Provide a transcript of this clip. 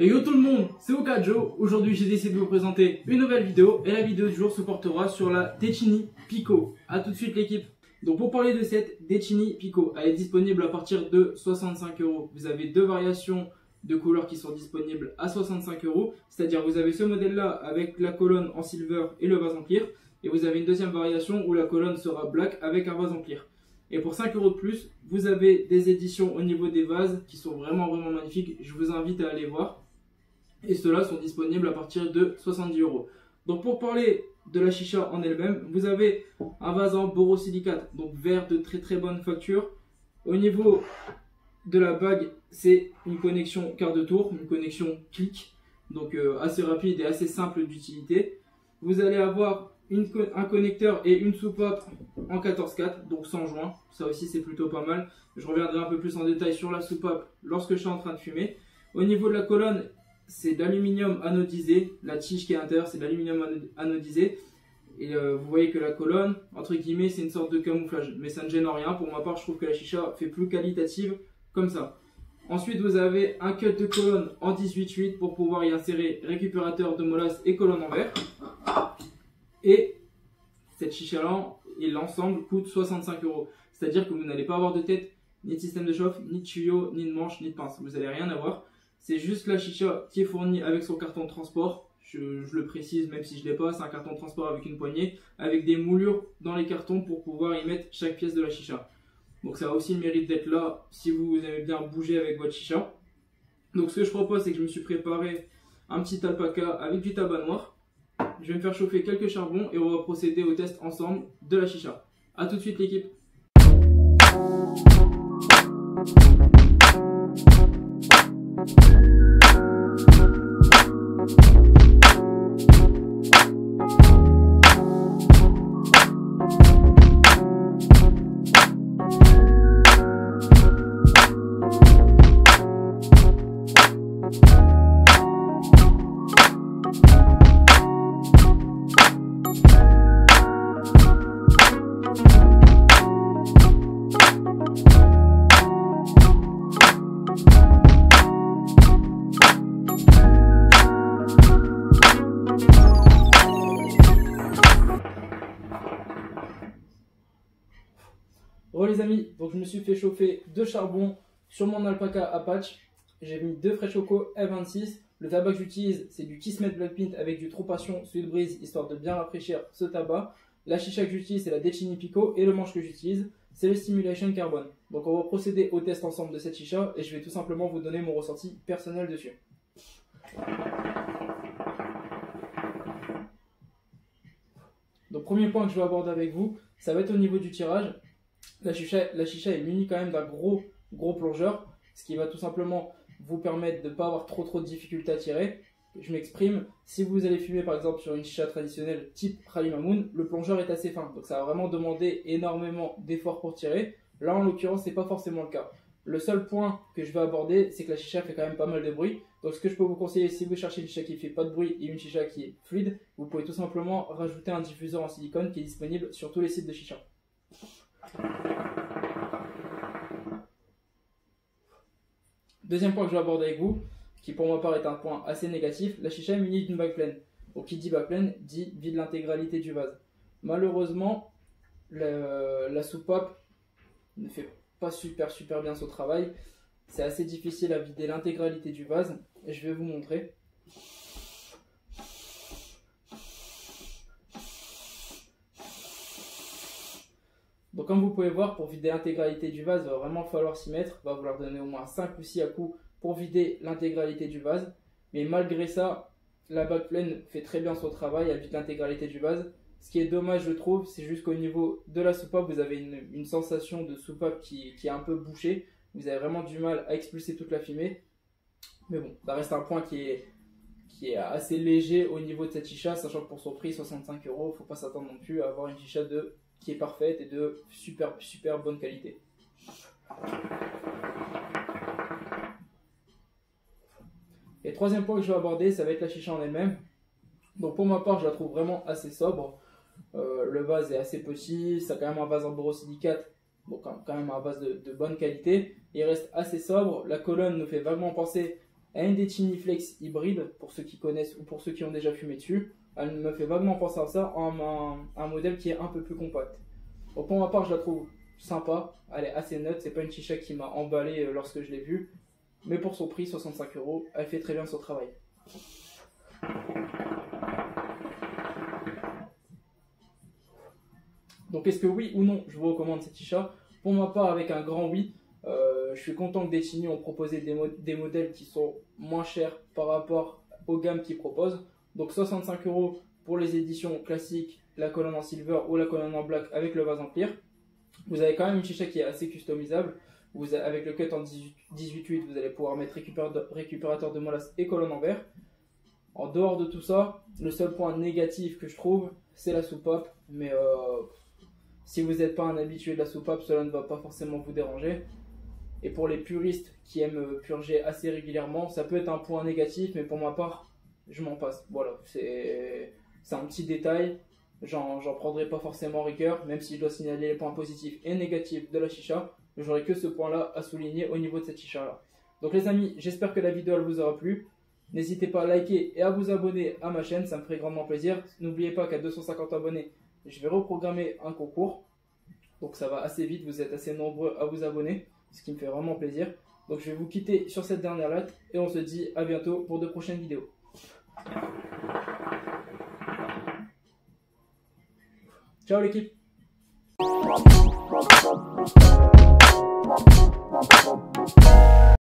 Et yo tout le monde, c'est Okajo. Aujourd'hui j'ai décidé de vous présenter une nouvelle vidéo et la vidéo du jour se portera sur la Decini Pico. A tout de suite l'équipe. Donc pour parler de cette Decini Pico, elle est disponible à partir de 65 €. Vous avez deux variations de couleurs qui sont disponibles à 65 €. C'est-à-dire vous avez ce modèle là avec la colonne en silver et le vase en clear. Et vous avez une deuxième variation où la colonne sera black avec un vase en clear. Et pour 5 € de plus, vous avez des éditions au niveau des vases qui sont vraiment magnifiques. Je vous invite à aller voir. Et ceux-là sont disponibles à partir de 70 €. Donc pour parler de la chicha en elle-même, vous avez un vase en borosilicate, donc verre de très bonne facture. Au niveau de la bague, c'est une connexion quart de tour, une connexion clic, donc assez rapide et assez simple d'utilité. Vous allez avoir un connecteur et une soupape en 14/4, donc sans joint. Ça aussi c'est plutôt pas mal. Je reviendrai un peu plus en détail sur la soupape lorsque je suis en train de fumer. Au niveau de la colonne, c'est d'aluminium anodisé. La tige qui est à l'intérieur, c'est d'aluminium anodisé. Et vous voyez que la colonne, entre guillemets, c'est une sorte de camouflage. Mais ça ne gêne en rien. Pour ma part, je trouve que la chicha fait plus qualitative comme ça. Ensuite, vous avez un cut de colonne en 18/8 pour pouvoir y insérer récupérateur de molasse et colonne en verre. Et cette chicha-là et l'ensemble coûte 65 €. C'est-à-dire que vous n'allez pas avoir de tête, ni de système de chauffe, ni de tuyau, ni de manche, ni de pince. Vous n'allez rien avoir. C'est juste la chicha qui est fournie avec son carton de transport. Je le précise même si je ne l'ai pas, c'est un carton de transport avec une poignée, avec des moulures dans les cartons pour pouvoir y mettre chaque pièce de la chicha. Donc ça a aussi le mérite d'être là si vous aimez bien bouger avec votre chicha. Donc ce que je propose, c'est que je me suis préparé un petit alpaca avec du tabac noir. Je vais me faire chauffer quelques charbons et on va procéder au test ensemble de la chicha. A tout de suite l'équipe. Bon les amis, donc je me suis fait chauffer 2 charbons sur mon alpaca Apache. J'ai mis 2 frais choco F26. Le tabac que j'utilise, c'est du Kismet Black Pint avec du True Passion Sweet Breeze, histoire de bien rafraîchir ce tabac. La chicha que j'utilise, c'est la Decini Pico. Et le manche que j'utilise, c'est le Stimulation Carbone. Donc on va procéder au test ensemble de cette chicha. Et je vais tout simplement vous donner mon ressenti personnel dessus. Donc premier point que je vais aborder avec vous, ça va être au niveau du tirage. La chicha est munie quand même d'un gros plongeur, ce qui va tout simplement vous permettre de ne pas avoir trop de difficultés à tirer. Je m'exprime, si vous allez fumer par exemple sur une chicha traditionnelle type Halimamoun, le plongeur est assez fin, donc ça va vraiment demander énormément d'efforts pour tirer. Là en l'occurrence, c'est pas forcément le cas. Le seul point que je vais aborder, c'est que la chicha fait quand même pas mal de bruit. Donc ce que je peux vous conseiller, si vous cherchez une chicha qui fait pas de bruit et une chicha qui est fluide, vous pouvez tout simplement rajouter un diffuseur en silicone qui est disponible sur tous les sites de chicha. Deuxième point que je vais aborder avec vous, qui pour ma part est un point assez négatif, la chicha est munie d'une bague pleine. Donc qui dit bague pleine dit vide l'intégralité du vase. Malheureusement, la soupape ne fait pas super bien son travail. C'est assez difficile à vider l'intégralité du vase et je vais vous montrer. Donc comme vous pouvez voir, pour vider l'intégralité du vase, il va vraiment falloir s'y mettre. Il va falloir donner au moins 5 ou 6 à coups pour vider l'intégralité du vase. Mais malgré ça, la bague pleine fait très bien son travail, elle vide l'intégralité du vase. Ce qui est dommage, je trouve, c'est juste qu'au niveau de la soupape, vous avez une sensation de soupape qui est un peu bouchée. Vous avez vraiment du mal à expulser toute la fumée. Mais bon, ça reste un point qui est assez léger au niveau de cette chicha, sachant que pour son prix, 65 €, il ne faut pas s'attendre non plus à avoir une chicha qui est parfaite et de super bonne qualité. Et troisième point que je vais aborder, ça va être la chicha en elle-même. Donc pour ma part, je la trouve vraiment assez sobre. Le vase est assez petit, ça a quand même un vase en borosilicate, donc quand même un vase de bonne qualité. Il reste assez sobre, la colonne nous fait vaguement penser Elle a une Decini Flex hybride, pour ceux qui connaissent ou pour ceux qui ont déjà fumé dessus. Elle me fait vaguement penser à ça, en un modèle qui est un peu plus compact. Donc pour ma part, je la trouve sympa, elle est assez neutre, c'est pas une chicha qui m'a emballé lorsque je l'ai vue. Mais pour son prix, 65 €, elle fait très bien son travail. Donc est-ce que oui ou non je vous recommande cette chicha? Pour ma part, avec un grand oui. Je suis content que Decini ont proposé des modèles qui sont moins chers par rapport aux gammes qu'ils proposent. Donc 65 € pour les éditions classiques, la colonne en silver ou la colonne en black avec le vase en clear. Vous avez quand même une chicha qui est assez customisable. Avec le cut en 18/8, vous allez pouvoir mettre récupérateur de molasse et colonne en verre. En dehors de tout ça, le seul point négatif que je trouve, c'est la soupape. Mais si vous n'êtes pas un habitué de la soupape, cela ne va pas forcément vous déranger. Et pour les puristes qui aiment purger assez régulièrement, ça peut être un point négatif, mais pour ma part, je m'en passe. Voilà, c'est un petit détail. J'en prendrai pas forcément rigueur, même si je dois signaler les points positifs et négatifs de la chicha. J'aurai que ce point-là à souligner au niveau de cette chicha-là. Donc les amis, j'espère que la vidéo elle vous aura plu. N'hésitez pas à liker et à vous abonner à ma chaîne, ça me ferait grandement plaisir. N'oubliez pas qu'à 250 abonnés, je vais reprogrammer un concours. Donc ça va assez vite, vous êtes assez nombreux à vous abonner, ce qui me fait vraiment plaisir. Donc je vais vous quitter sur cette dernière note et on se dit à bientôt pour de prochaines vidéos. Ciao l'équipe.